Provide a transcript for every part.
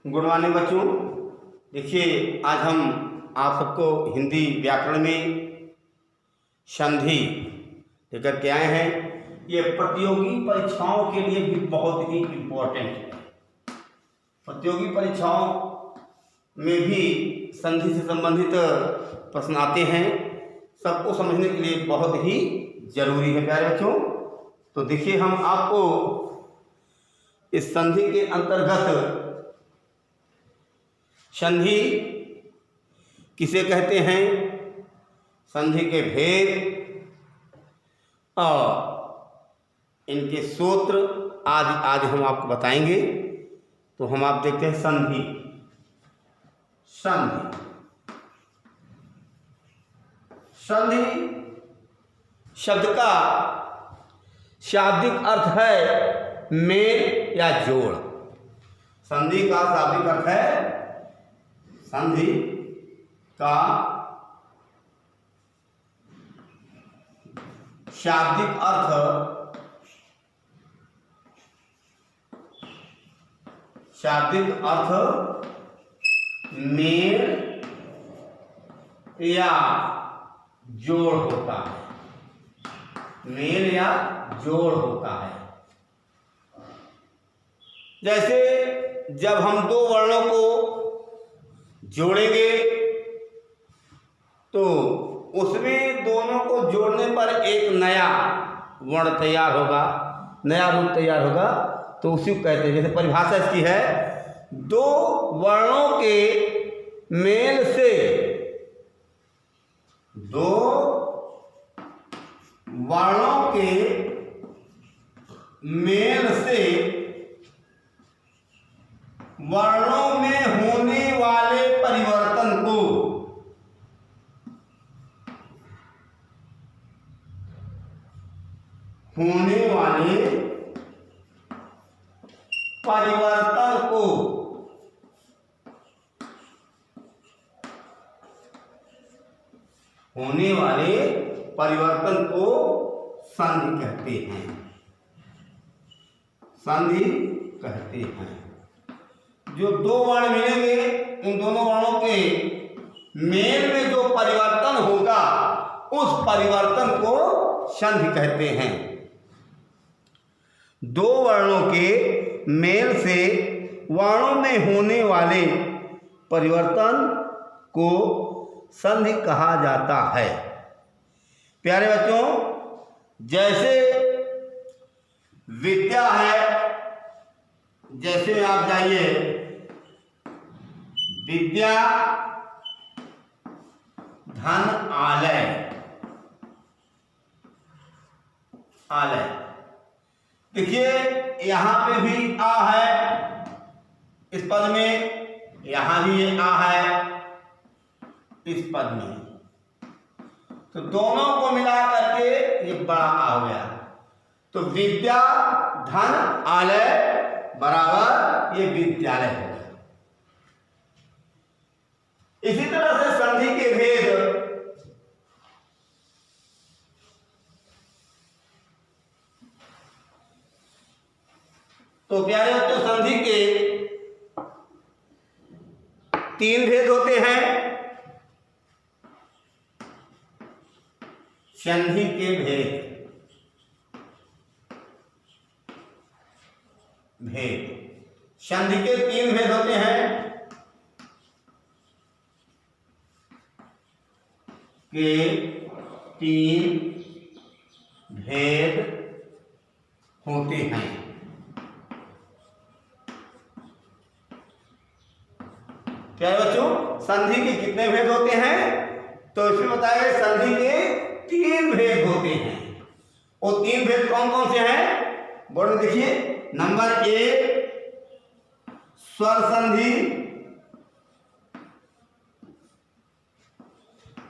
Good morning बच्चों। देखिए, आज हम आप सबको हिंदी व्याकरण में संधि लेकर के आए हैं। ये प्रतियोगी परीक्षाओं के लिए भी बहुत ही इम्पोर्टेंट है। प्रतियोगी परीक्षाओं में भी संधि से संबंधित प्रश्न आते हैं। सबको समझने के लिए बहुत ही जरूरी है प्यारे बच्चों। तो देखिए, हम आपको इस संधि के अंतर्गत संधि किसे कहते हैं, संधि के भेद और इनके सूत्र आज हम आपको बताएंगे। तो हम आप देखते हैं संधि। संधि संधि शब्द का शाब्दिक अर्थ है मेल या जोड़। संधि का शाब्दिक अर्थ है, संधि का शाब्दिक अर्थ मेल या जोड़ होता है। मेल या जोड़ होता है। जैसे जब हम दो वर्णों को जोड़ेंगे तो उसमें दोनों को जोड़ने पर एक नया वर्ण तैयार होगा, नया रूप तैयार होगा। तो उसी को कहते हैं, जैसे परिभाषा इसकी है, दो वर्णों के मेल से, दो वर्णों के मेल से वर्णों में होने वाले परिवर्तन को संधि कहते हैं। संधि कहते हैं। जो दो वर्ण मिलेंगे, उन दोनों वर्णों के मेल में जो परिवर्तन होगा, उस परिवर्तन को संधि कहते हैं। दो वर्णों के मेल से वर्णों में होने वाले परिवर्तन को संधि कहा जाता है। प्यारे बच्चों, जैसे विद्या है, जैसे में आप जाइए, विद्या धन आलय, आलय। देखिए, यहां पे भी आ है इस पद में, यहां भी ये आ है इस पद में। तो दोनों को मिला करके ये बड़ा आ हो गया। तो विद्या धन आलय बराबर ये विद्यालय हो गया। इसी तरह से संधि के भेद, तो प्यारे बच्चों, संधि के तीन भेद होते हैं। संधि के भेद संधि के तीन भेद होते हैं। के तीन भेद होते हैं। क्या बच्चों, संधि के कितने भेद होते हैं? तो इसमें बताया संधि के तीन भेद होते हैं। वो तीन भेद कौन कौन से हैं? बोर्ड में देखिए। नंबर एक, स्वर संधि।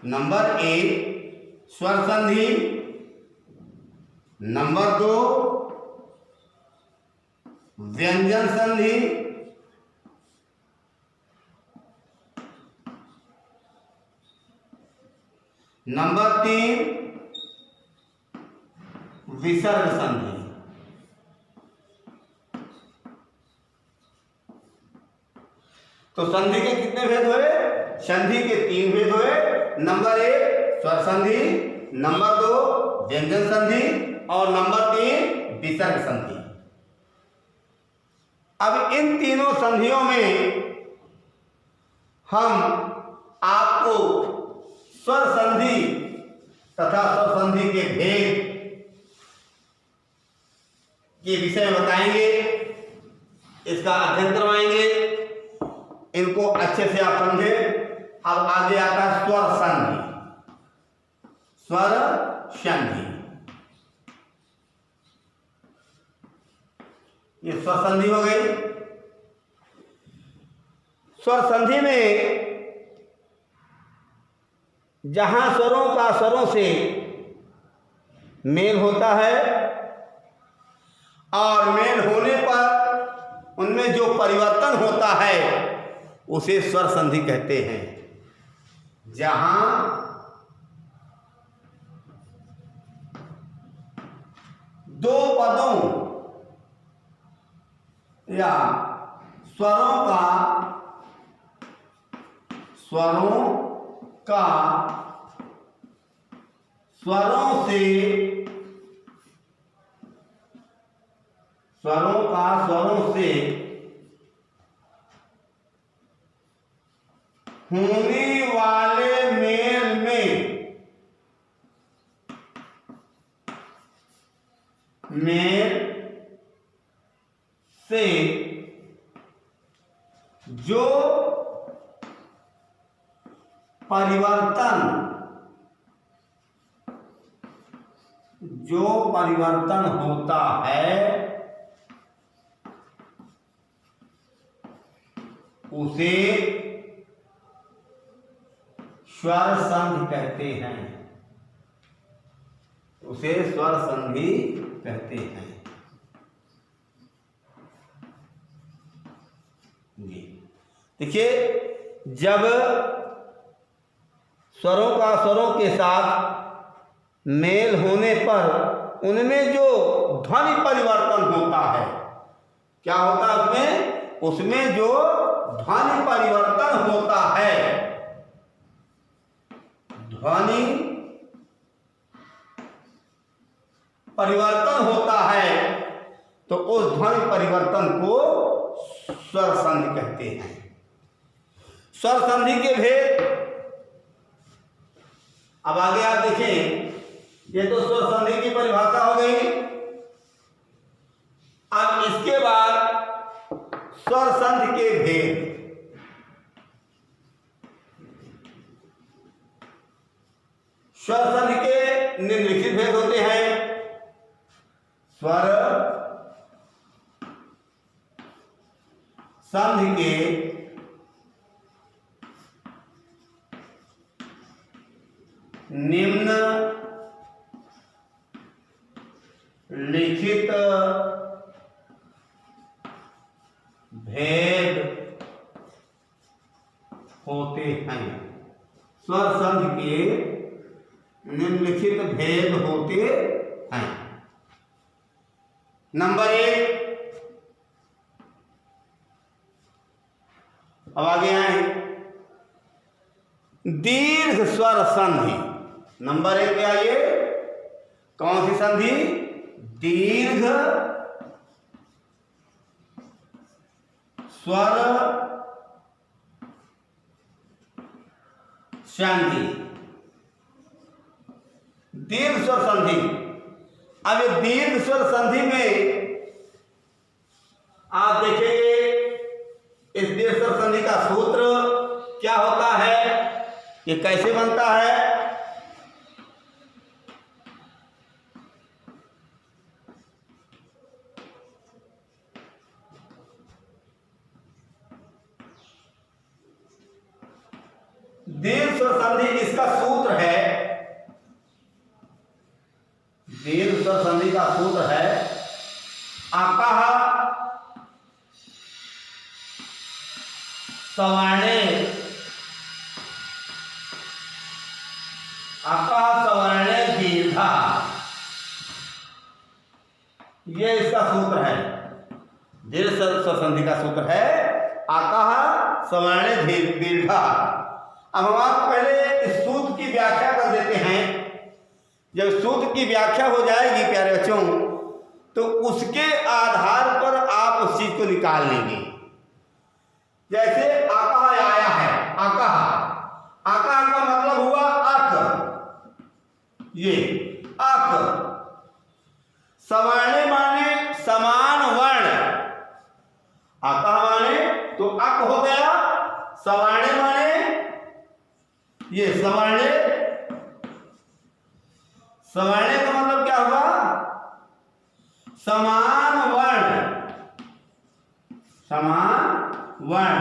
नंबर एक, स्वर संधि। नंबर दो, व्यंजन संधि। नंबर तीन, विसर्ग संधि। तो संधि के कितने भेद हुए? संधि के 3 भेद हुए। नंबर 1 स्वर संधि, नंबर 2 व्यंजन संधि और नंबर 3 विसर्ग संधि। अब इन तीनों संधियों में हम आपको स्वर संधि तथा स्वर संधि के भेद के विषय में बताएंगे, इसका अध्ययन करवाएंगे, इनको अच्छे से आप समझे। अब आगे आता है स्वर संधि। स्वर संधि, ये स्वर संधि हो गई। स्वर संधि में जहां स्वरों का स्वरों से मेल होता है और मेल होने पर उनमें जो परिवर्तन होता है उसे स्वर संधि कहते हैं। जहां दो पदों या स्वरों से होने वाले मेल से जो परिवर्तन होता है उसे स्वर संधि कहते हैं। उसे स्वर संधि कहते हैं। देखिए, जब स्वरों का स्वरों के साथ मेल होने पर उनमें जो ध्वनि परिवर्तन होता है, क्या होता है उसमें जो ध्वनि परिवर्तन होता है, ध्वनि परिवर्तन होता है, तो उस ध्वनि परिवर्तन को स्वर संधि कहते हैं। स्वर संधि के भेद अब आगे आप देखें, ये तो स्वर संधि की परिभाषा हो गई। अब इसके बाद स्वर संधि के भेद। स्वर संधि के निम्नलिखित भेद होते हैं। स्वर संधि के निम्न लिखित भेद होते हैं। स्वर संधि के निम्नलिखित भेद होते हैं। नंबर 1, अब आगे आए दीर्घ स्वर संधि। नंबर 1 पे आइए, कौन सी संधि? दीर्घ स्वर संधि। दीर्घ स्वर संधि। अब ये दीर्घ स्वर संधि में आप देखेंगे, इस दीर्घ स्वर संधि का सूत्र क्या होता है, ये कैसे बनता है? दीर्घ स्वर संधि, इसका सूत्र है, दीर्घ स्वर संधि का सूत्र है अकः सवर्णे, अकः सवर्णे दीर्घा। ये इसका सूत्र है। दीर्घ स्वर संधि का सूत्र है आकाह सवर्ण दीर्घ। अब हम आपको पहले इस सूत्र की व्याख्या कर देते हैं। जब सूत्र की व्याख्या हो जाएगी प्यारे बच्चों, तो उसके आधार पर आप उस चीज को निकाल लेंगे। जैसे आकाह आया है, आकाह, आकाह का मतलब हुआ अक, ये अक। सवर्ण माने समान वर्ण, आकाह माने तो अक हो गया। सवर्ण माने ये सवर्ण, सवर्ण का मतलब क्या हुआ? समान वर्ण, समान वर्ण।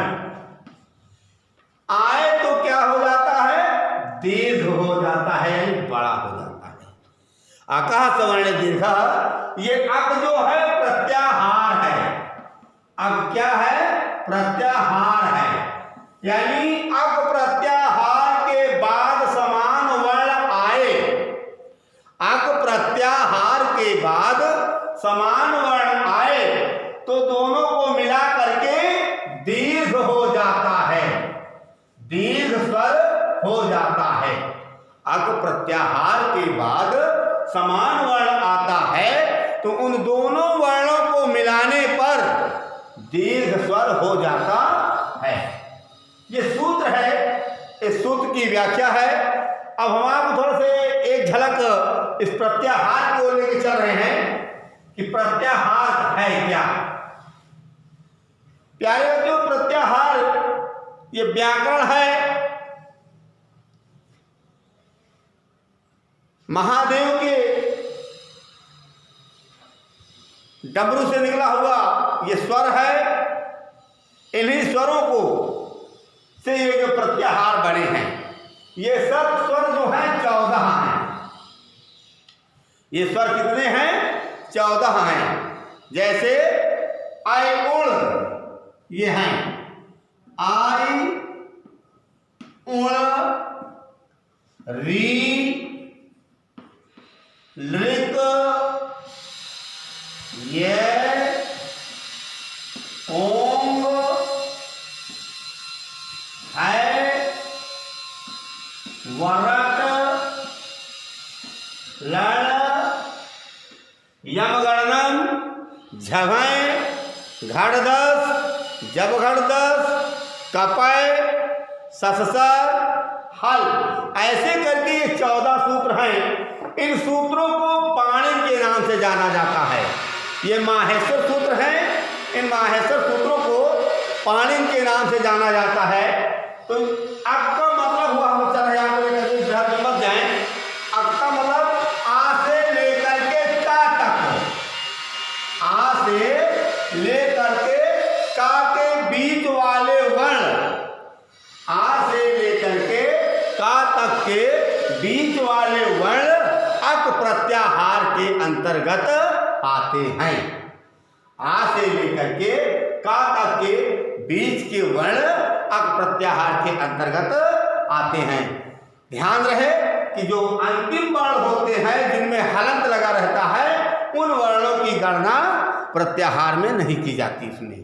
आए तो क्या हो जाता है? दीर्घ हो जाता है, यानी बड़ा हो जाता है। आकाह सवर्ण दीर्घ, ये अक जो है प्रत्याहार है। अक क्या है? प्रत्याहार है, यानी अक प्रत्याहार के बाद समान वर्ण आए, अक प्रत्याहार के बाद समान वर्ण आए तो दोनों को मिला करके दीर्घ हो जाता है, दीर्घ स्वर हो जाता है। अक प्रत्याहार के बाद समान वर्ण आता है तो उन दोनों वर्णों को मिलाने पर दीर्घ स्वर हो जाता है। ये सूत्र है, इस सूत्र की व्याख्या है। अब हम आपको थोड़ा से एक झलक इस प्रत्याहार की ओर लेके चल रहे हैं कि प्रत्याहार है क्या। प्यारे बच्चों, प्रत्याहार ये व्याकरण है। महादेव के डमरू से निकला हुआ ये स्वर है। इन्हीं स्वरों को से ये जो प्रत्याहार बने हैं, ये सब स्वर जो हैं 14 हैं। ये स्वर कितने हैं? 14 हैं। जैसे आई उण, ये हैं आई उण, री, लृक, ये, ओंग, है, वरट, लड़, यमगणनम, झभय, घड़दस, जब घड़दस, कपय, सससर, हल। ऐसे करके ये 14 सूत्र हैं। इन सूत्रों को पाणिनि के नाम से जाना जाता है। ये माहेश्वर सूत्र हैं। इन माहेश्वर सूत्रों को पाणिनि के नाम से जाना जाता है। तो आपका मतलब हुआ, हम चल रहे हैं मत जाए। आपका मतलब आ से लेकर के का तक, आ से लेकर के का के बीच वाले वर्ण, आ से लेकर के का तक के बीच वाले वर्ण अक प्रत्याहार के अंतर्गत आते हैं। आ से लेकर के का तक के बीच के वर्ण अक प्रत्याहार के अंतर्गत आते हैं। ध्यान रहे कि जो अंतिम वर्ण होते हैं जिनमें हलंत लगा रहता है, उन वर्णों की गणना प्रत्याहार में नहीं की जाती। इसमें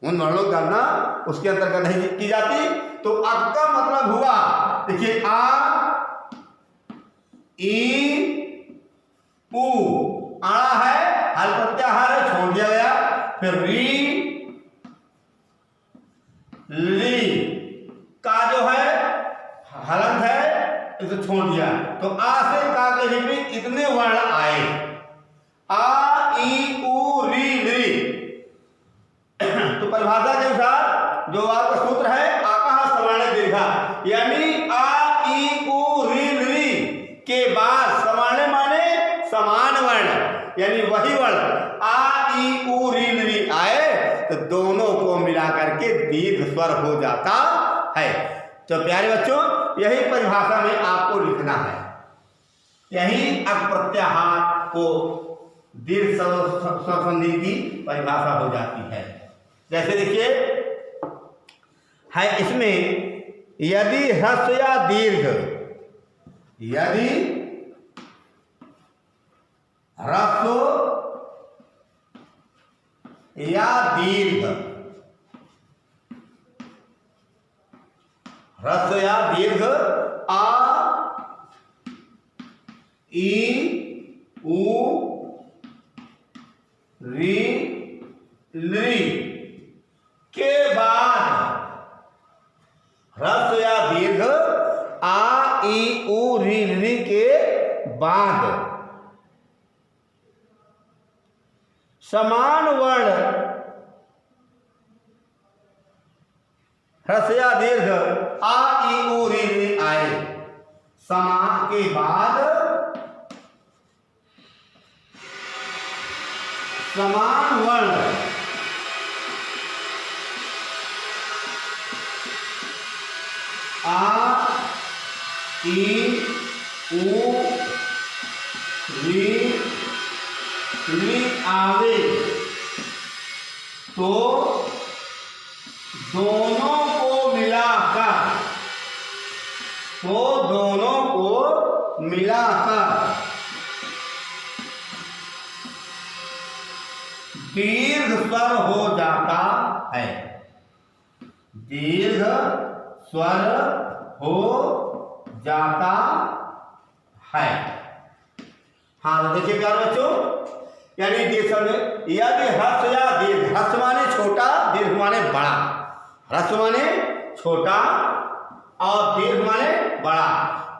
उन वर्णों की गणना उसके अंतर्गत नहीं की जाती। तो अक का मतलब हुआ, देखिए आ, ई, उ, आड़ा है, हल प्रत्याहार है, छोड़ दिया गया। फिर री, ली, का जो है हलंत है, इसे छोड़ दिया। तो आ से का के ही में इतने वर्ण आए, आ, ई, उ, री, ली। तो परिभाषा के अनुसार जो आपका सूत्र है आकाह सवर्ण दीर्घा, यानी आ, ई, उ, री, ली के बाद सवर्ण माने समान वर्ण, यानी वही वर्ण आ, ई, उ, री, ली आए तो दोनों को मिलाकर के दीर्घ स्वर हो जाता है। तो प्यारे बच्चों, यही परिभाषा में आपको लिखना है। यही अक प्रत्याहार को दीर्घ स्वर संधि की परिभाषा हो जाती है। जैसे देखिए है इसमें, यदि ह्रस्व या दीर्घ, यदि ह्रस्व या दीर्घ ह्रस्व या दीर्घ आ ई उ री ली के बाद, ह्रस्व या दीर्घ आ ई उ री ली के बाद समान वर्ण ह्रस्व या दीर्घ आ ई उ री ली आए, समान के बाद समान वर्ण आ ई उ री ली आवे तो दोनों को मिलाकर दीर्घ स्वर हो जाता है, दीर्घ स्वर हो जाता है। हाँ तो देखिए प्यारे बच्चों, यानी यदि ह्रस्व या दीर्घ, ह्रस्व माने छोटा, दीर्घ माने बड़ा, ह्रस्व माने छोटा और दीर्घ माने बड़ा,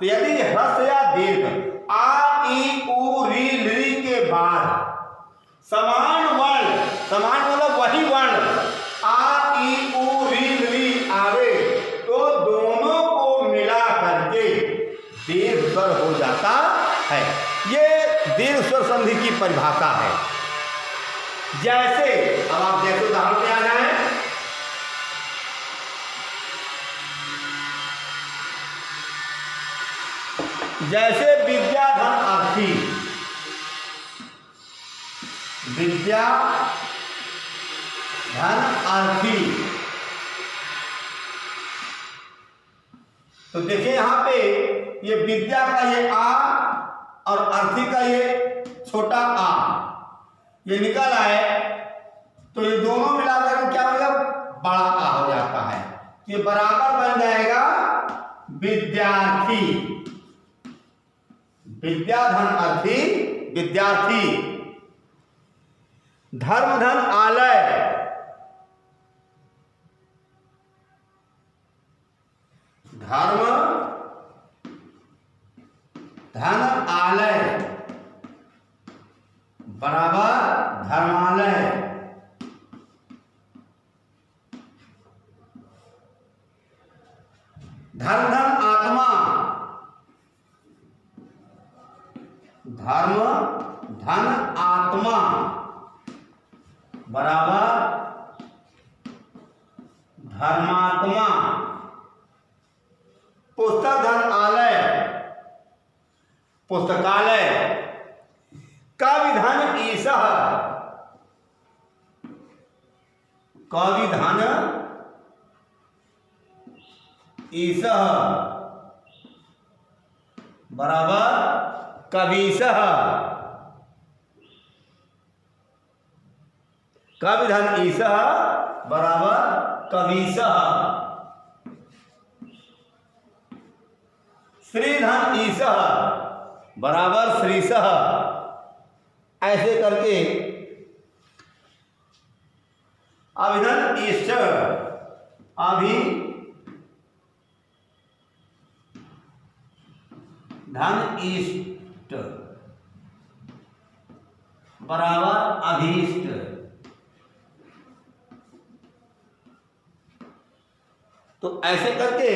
तो यदि ह्रस्व या दीर्घ आ ई उ री ली के बाद समान वर्ण, समान मतलब वही वर्ण आ ई उ री ली आवे तो दोनों को मिला करके दीर्घ स्वर हो जाता है। ये दीर्घ स्वर संधि की परिभाषा है। जैसे अब आप जैसे उदाहरण पे आ जाए, जैसे विद्या धन अर्थी, विद्या धन अर्थी, तो देखिए यहां पे ये विद्या का ये आ और अर्थी का ये छोटा आ ये निकल आए, तो ये दोनों मिलाकर क्या होगा, बड़ा आ हो जाता है। ये बराबर बन जाएगा विद्यार्थी, विद्या धन अर्थी विद्यार्थी। धर्म धन आलय, धर्म धन आलय बराबर धर्मालय। धर्म धन आत्मा, धर्म धन आत्मा बराबर धर्मात्मा। पुस्तक धन आलय पुस्तकालय। कवि धन ईशः, कवि धन ईशः बराबर कवीशः। कवि धन ईशः बराबर कवीशः। श्री धन ईशः बराबर श्रीशः। ऐसे करके अभिधन इष्ट, अभी धन इष्ट बराबर अभीष्ट। तो ऐसे करके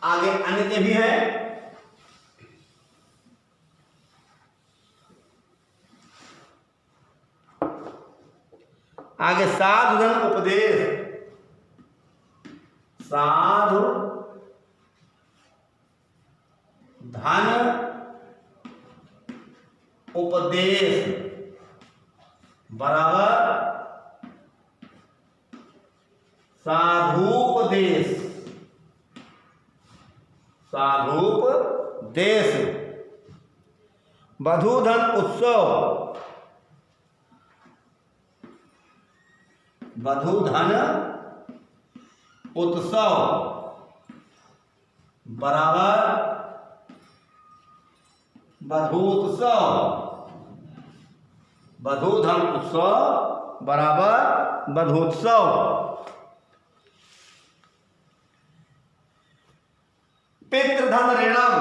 आगे अन्य के भी हैं। आगे साधु धन उपदेश, साधु धन उपदेश बराबर साधुपदेश, साधुपदेश। वधू धन उत्सव, वधू धन उत्सव बराबर बधोत्सव, बधोधन उत्सव बराबर बधोत्सव। पितृधन ऋणम,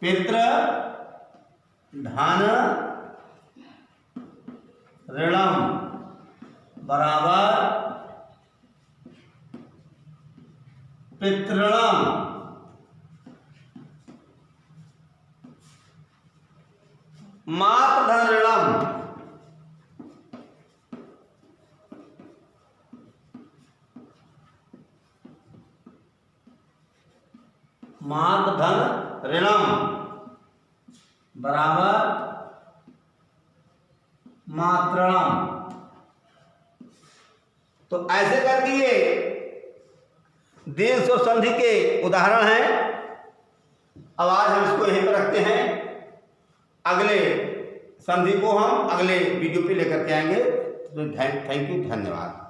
पितृधन ऋणम बराबर पितृणम। मातृधन ऋणम, मातृधन ऋणम बराबर मातृणम। तो ऐसे करके ये दीर्घ स्वर संधि के उदाहरण हैं। अब आज हम इसको यहीं पर रखते हैं, अगले संधि को हम अगले वीडियो पे लेकर के आएंगे। तो थैंक यू, धन्यवाद।